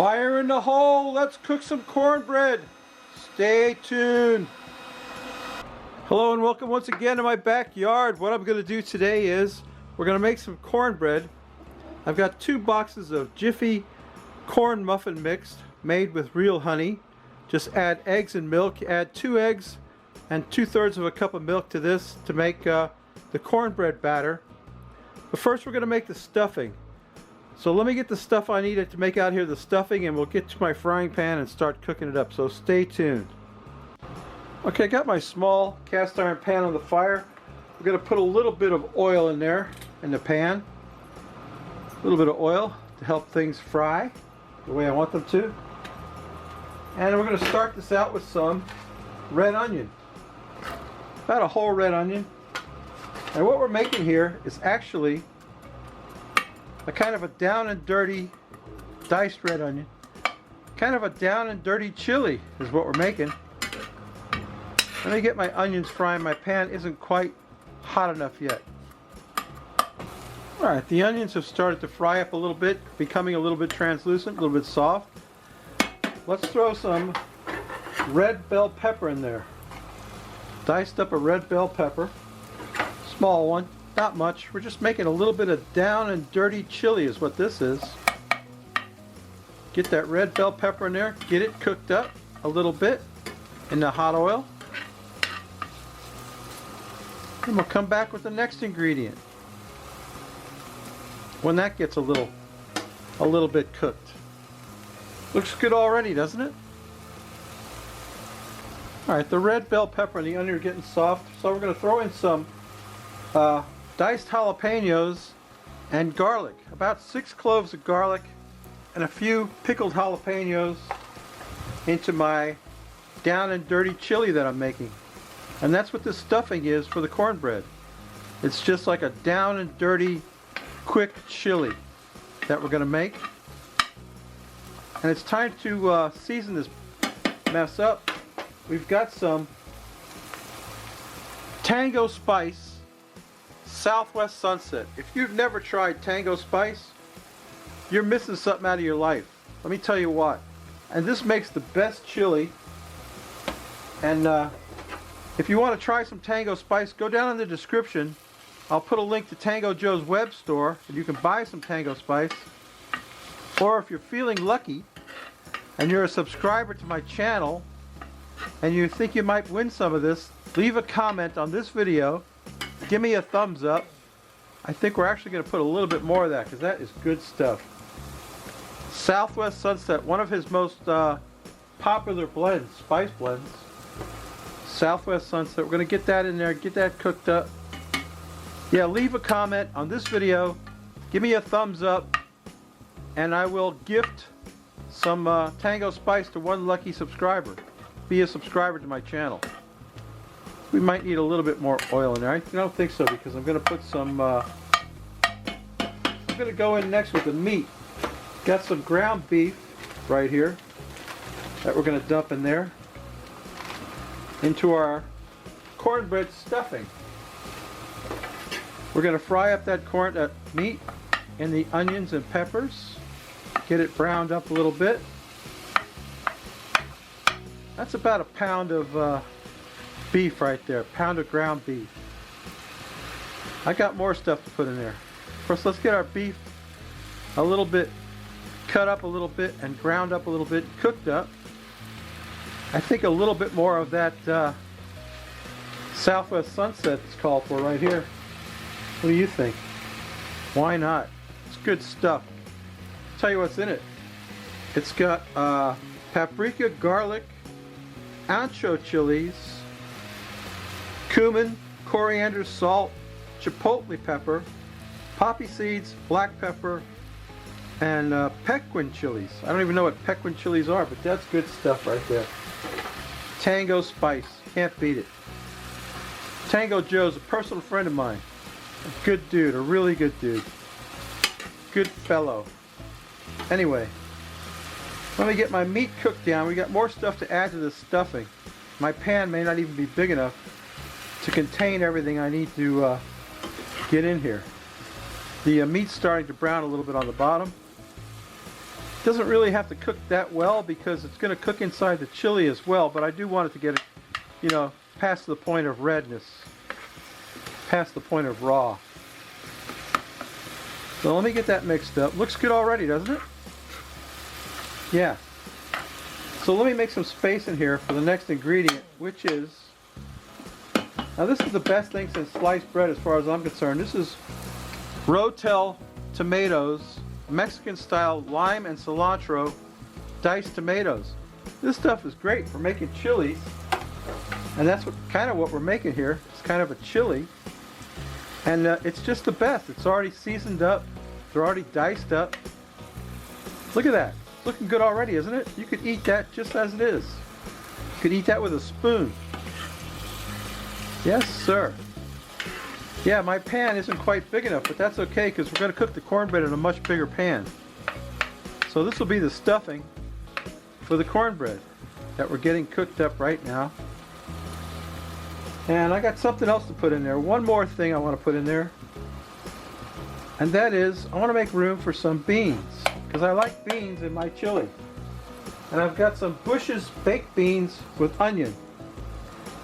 Fire in the hole! Let's cook some cornbread! Stay tuned! Hello and welcome once again to my backyard. What I'm going to do today is we're going to make some cornbread. I've got 2 boxes of Jiffy corn muffin mix made with real honey. Just add eggs and milk. Add 2 eggs and 2/3 of a cup of milk to this to make the cornbread batter. But first we're going to make the stuffing. So let me get the stuff I needed to make out here the stuffing, and we'll get to my frying pan and start cooking it up. So stay tuned. Okay, I got my small cast iron pan on the fire. We're going to put a little bit of oil in there in the pan. A little bit of oil to help things fry the way I want them to. And we're going to start this out with some red onion. About a whole red onion. And what we're making here is actually a kind of a down and dirty diced red onion. Kind of a down and dirty chili is what we're making. Let me get my onions frying. My pan isn't quite hot enough yet. Alright, the onions have started to fry up a little bit, becoming a little bit translucent, a little bit soft. Let's throw some red bell pepper in there. Diced up a red bell pepper. Small one. Not much. We're just making a little bit of down and dirty chili is what this is. Get that red bell pepper in there. Get it cooked up a little bit in the hot oil. And we'll come back with the next ingredient when that gets a little bit cooked. Looks good already, doesn't it? Alright, the red bell pepper and the onion are getting soft, so we're going to throw in some diced jalapenos and garlic. About 6 cloves of garlic and a few pickled jalapenos into my down and dirty chili that I'm making. And that's what this stuffing is for the cornbread. It's just like a down and dirty, quick chili that we're going to make. And it's time to season this mess up. We've got some Tango Spice Southwest Sunset. If you've never tried Tango Spice, you're missing something out of your life. Let me tell you what. And this makes the best chili. And if you want to try some Tango Spice, go down in the description. I'll put a link to Tango Joe's web store, and you can buy some Tango Spice. Or if you're feeling lucky and you're a subscriber to my channel and you think you might win some of this, leave a comment on this video. Give me a thumbs up. I think we're actually going to put a little bit more of that because that is good stuff. Southwest Sunset, one of his most popular blends, spice blends. Southwest Sunset. We're going to get that in there, get that cooked up. Yeah, leave a comment on this video. Give me a thumbs up. And I will gift some Tango Spice to one lucky subscriber. Be a subscriber to my channel. We might need a little bit more oil in there. I don't think so because I'm going to put some, I'm going to go in next with the meat. Got some ground beef right here that we're going to dump in there into our cornbread stuffing. We're going to fry up that meat in the onions and peppers. Get it browned up a little bit. That's about a pound of beef right there, pound of ground beef. I got more stuff to put in there. First, let's get our beef a little bit cut up a little bit and ground up a little bit, cooked up. I think a little bit more of that Southwest Sunset is called for right here. What do you think? Why not? It's good stuff. I'll tell you what's in it. It's got paprika, garlic, ancho chilies, cumin, coriander, salt, chipotle pepper, poppy seeds, black pepper, and Pequin chilies. I don't even know what Pequin chilies are, but that's good stuff right there. Tango Spice. Can't beat it. Tango Joe's a personal friend of mine. A good dude. A really good dude. Good fellow. Anyway, let me get my meat cooked down. We got more stuff to add to this stuffing. My pan may not even be big enough to contain everything I need to get in here. The meat's starting to brown a little bit on the bottom. Doesn't really have to cook that well because it's going to cook inside the chili as well, but I do want it to get it, you know, past the point of redness, past the point of raw. So let me get that mixed up. Looks good already, doesn't it? Yeah. So let me make some space in here for the next ingredient, which is, now this is the best thing since sliced bread as far as I'm concerned. This is Rotel tomatoes, Mexican style lime and cilantro diced tomatoes. This stuff is great for making chilies, and that's kind of what we're making here. It's kind of a chili, and it's just the best. It's already seasoned up. They're already diced up. Look at that. It's looking good already, isn't it? You could eat that just as it is. You could eat that with a spoon. Yes, sir. Yeah, my pan isn't quite big enough, but that's okay because we're going to cook the cornbread in a much bigger pan. So this will be the stuffing for the cornbread that we're getting cooked up right now. And I got something else to put in there. One more thing I want to put in there. And that is, I want to make room for some beans because I like beans in my chili. And I've got some Bush's baked beans with onion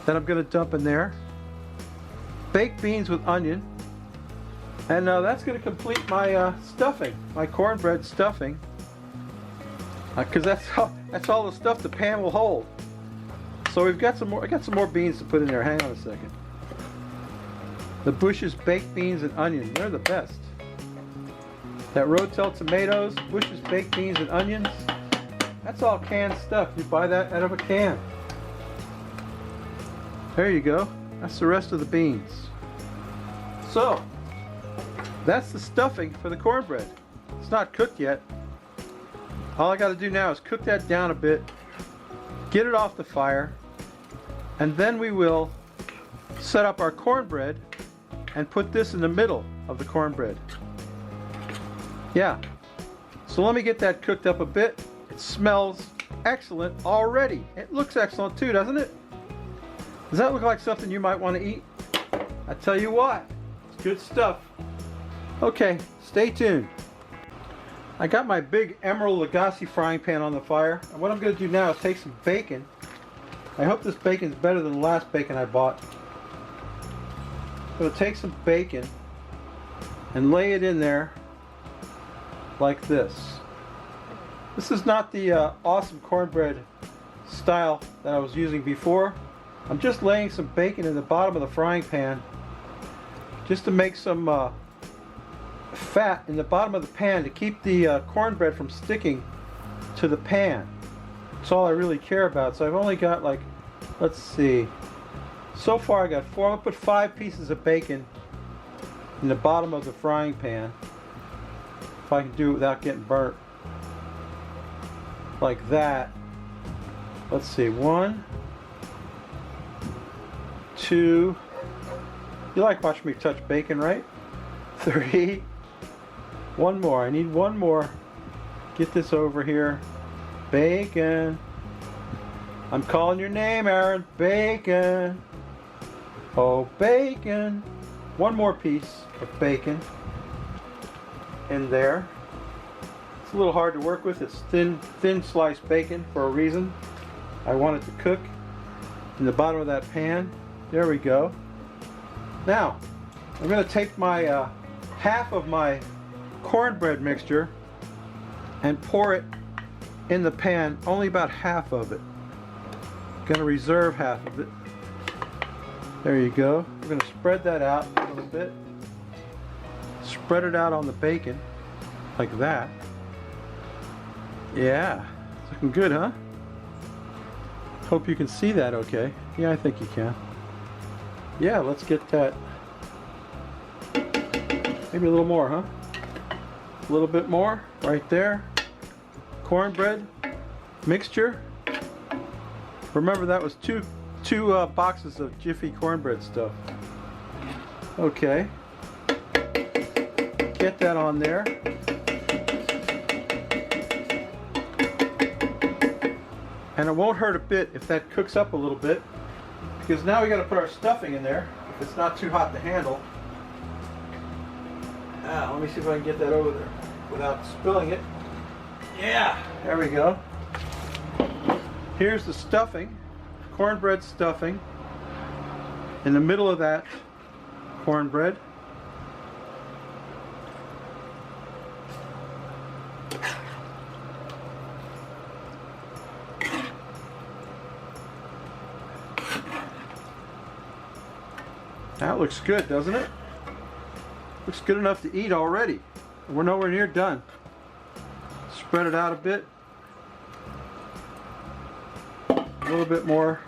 that I'm going to dump in there. Baked beans with onion, and that's going to complete my stuffing, my cornbread stuffing, because that's all the stuff the pan will hold. So we've got some more. I got some more beans to put in there. Hang on a second. The Bush's baked beans and onion, they're the best. That Rotel tomatoes, Bush's baked beans and onions, that's all canned stuff. You buy that out of a can. There you go. That's the rest of the beans. So, that's the stuffing for the cornbread. It's not cooked yet. All I got to do now is cook that down a bit, get it off the fire, and then we will set up our cornbread and put this in the middle of the cornbread. Yeah. So let me get that cooked up a bit. It smells excellent already. It looks excellent too, doesn't it? Does that look like something you might want to eat? I tell you what, it's good stuff. Okay, stay tuned. I got my big Emerald Lagasse frying pan on the fire, and what I'm going to do now is take some bacon. I hope this bacon is better than the last bacon I bought. I'm going to take some bacon and lay it in there like this. This is not the awesome cornbread style that I was using before. I'm just laying some bacon in the bottom of the frying pan just to make some fat in the bottom of the pan to keep the cornbread from sticking to the pan. That's all I really care about. So I've only got, like, let's see, so far I got 4. I'm going to put 5 pieces of bacon in the bottom of the frying pan if I can do it without getting burnt. Like that. Let's see, 1, 2, you like watching me touch bacon, right? 3, 1 more. I need 1 more. Get this over here. Bacon. I'm calling your name, Aaron. Bacon. Oh, bacon. 1 more piece of bacon in there. It's a little hard to work with. It's thin sliced bacon for a reason. I want it to cook in the bottom of that pan. There we go. Now, I'm going to take my half of my cornbread mixture and pour it in the pan, only about half of it. I'm going to reserve half of it. There you go. We're going to spread that out a little bit. Spread it out on the bacon, like that. Yeah, it's looking good, huh? Hope you can see that okay. Yeah, I think you can. Yeah, let's get that. Maybe a little more, huh? A little bit more, right there. Cornbread mixture. Remember, that was two boxes of Jiffy cornbread stuff. Okay. Get that on there. And it won't hurt a bit if that cooks up a little bit, because now we got to put our stuffing in there if it's not too hot to handle. Let me see if I can get that over there without spilling it. Yeah, there we go. Here's the stuffing, cornbread stuffing. In the middle of that cornbread. That looks good, doesn't it? Looks good enough to eat already. We're nowhere near done. Spread it out a bit. A little bit more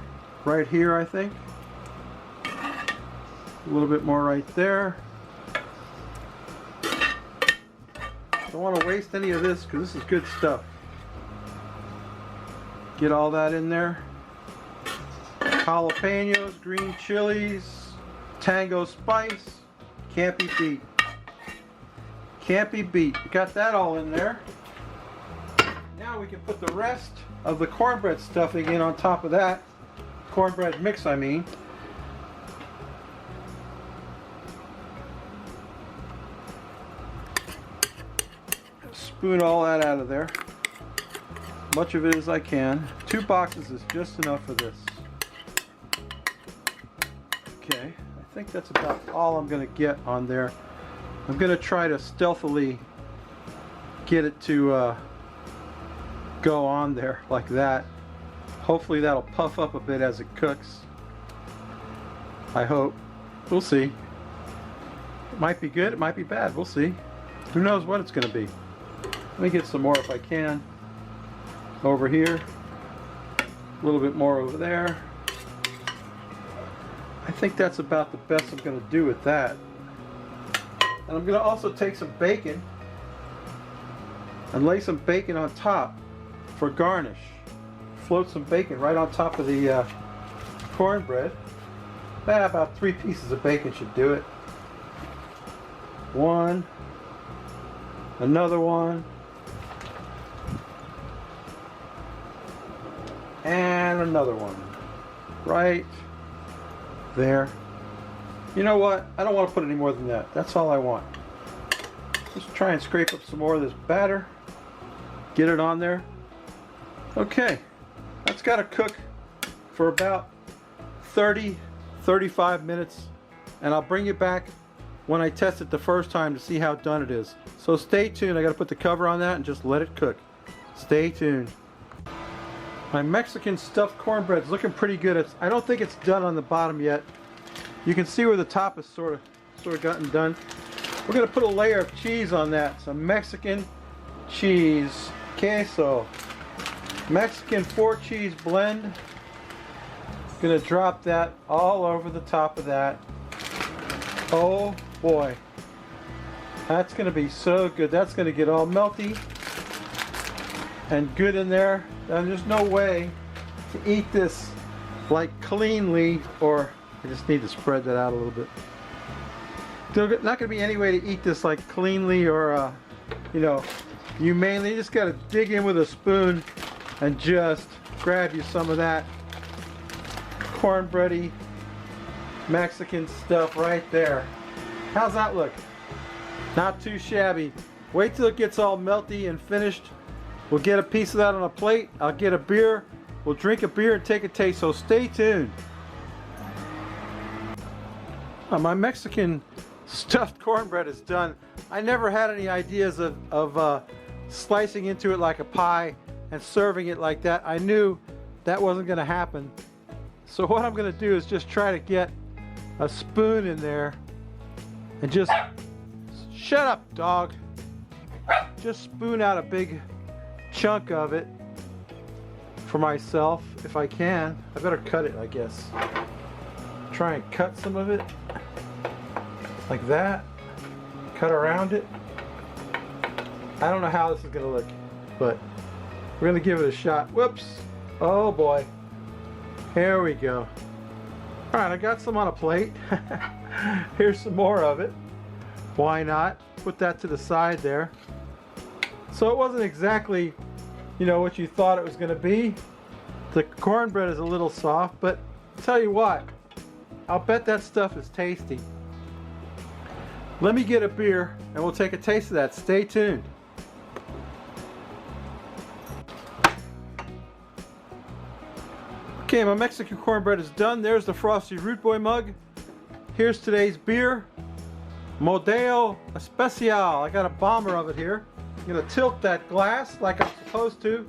right here, I think. A little bit more right there. Don't want to waste any of this because this is good stuff. Get all that in there. Jalapenos, green chilies, tango spice. Can't be beat. Can't be beat. Got that all in there. Now we can put the rest of the cornbread stuffing in on top of that. Cornbread mix, I mean. Spoon all that out of there. Much of it as I can. 2 boxes is just enough for this. Okay, I think that's about all I'm going to get on there. I'm going to try to stealthily get it to go on there like that. Hopefully that'll puff up a bit as it cooks. I hope. We'll see. It might be good, it might be bad. We'll see. Who knows what it's going to be. Let me get some more if I can. Over here. A little bit more over there. I think that's about the best I'm going to do with that. And I'm going to also take some bacon and lay some bacon on top for garnish. Float some bacon right on top of the cornbread. About 3 pieces of bacon should do it. One. Another one. And another one. Right there. You know what? I don't want to put any more than that. That's all I want. Just try and scrape up some more of this batter. Get it on there. Okay. That's got to cook for about 30-35 minutes. And I'll bring it back when I test it the first time to see how done it is. So stay tuned. I got to put the cover on that and just let it cook. Stay tuned. My Mexican stuffed cornbread is looking pretty good. I don't think it's done on the bottom yet. You can see where the top is sort of gotten done. We're going to put a layer of cheese on that. Some Mexican cheese, queso, Mexican 4-cheese blend. Going to drop that all over the top of that. Oh boy, that's going to be so good. That's going to get all melty and good in there. And there's no way to eat this like cleanly, or I just need to spread that out a little bit. There's not going to be any way to eat this like cleanly or you know, humanely. You just got to dig in with a spoon and just grab you some of that cornbready Mexican stuff right there. How's that look? Not too shabby. Wait till it gets all melty and finished. We'll get a piece of that on a plate. I'll get a beer. We'll drink a beer and take a taste, so stay tuned. My Mexican stuffed cornbread is done. I never had any ideas of slicing into it like a pie and serving it like that. I knew that wasn't going to happen. So what I'm going to do is just try to get a spoon in there and just... Shut up, dog. Just spoon out a big chunk of it for myself if I can. I better cut it, I guess. Try and cut some of it like that. Cut around it. I don't know how this is going to look, but we're going to give it a shot. Whoops. Oh boy. Here we go. Alright, I got some on a plate. Here's some more of it. Why not? Put that to the side there. So it wasn't exactly, you know, what you thought it was going to be. The cornbread is a little soft, but tell you what, I'll bet that stuff is tasty. Let me get a beer and we'll take a taste of that. Stay tuned. Okay, my Mexican cornbread is done. There's the Frosty Root Boy mug. Here's today's beer, Modelo Especial. I got a bomber of it here. I'm gonna tilt that glass like I'm supposed to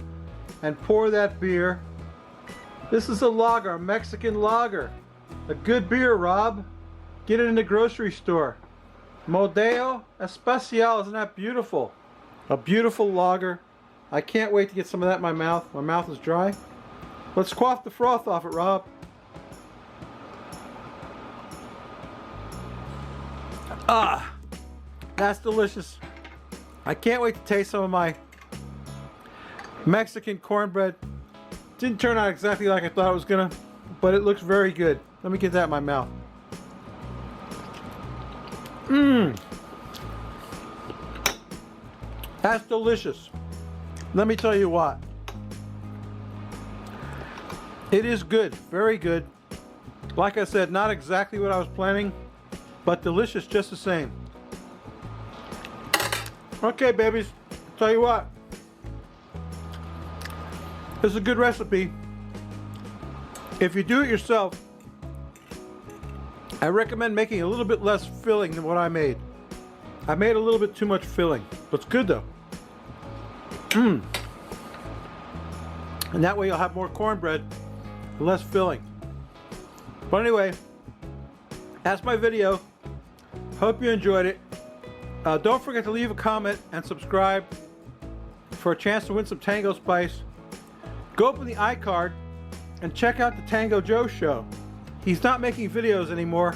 and pour that beer. This is a lager, a Mexican lager. A good beer, Rob. Get it in the grocery store. Modelo Especial, isn't that beautiful? A beautiful lager. I can't wait to get some of that in my mouth. My mouth is dry. Let's quaff the froth off it, Rob. Ah, that's delicious. I can't wait to taste some of my Mexican cornbread. Didn't turn out exactly like I thought it was gonna, but it looks very good. Let me get that in my mouth. Mmm. That's delicious. Let me tell you what. It is good, very good. Like I said, not exactly what I was planning, but delicious just the same. Okay, babies, tell you what. This is a good recipe. If you do it yourself, I recommend making a little bit less filling than what I made. I made a little bit too much filling, but it's good though. Mmm. And that way you'll have more cornbread and less filling. But anyway, that's my video. Hope you enjoyed it. Don't forget to leave a comment and subscribe for a chance to win some Tango Spice. Go open the iCard and check out the Tango Joe show. He's not making videos anymore.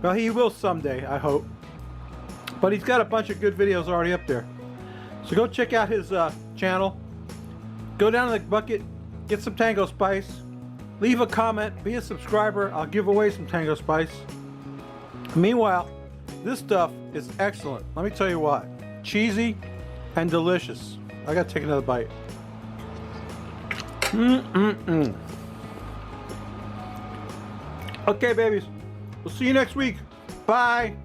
Well, he will someday, I hope. But he's got a bunch of good videos already up there. So go check out his channel. Go down to the bucket, get some Tango Spice. Leave a comment, be a subscriber. I'll give away some Tango Spice. Meanwhile, this stuff is excellent. Let me tell you what. Cheesy and delicious. I gotta take another bite. Okay, babies. We'll see you next week. Bye.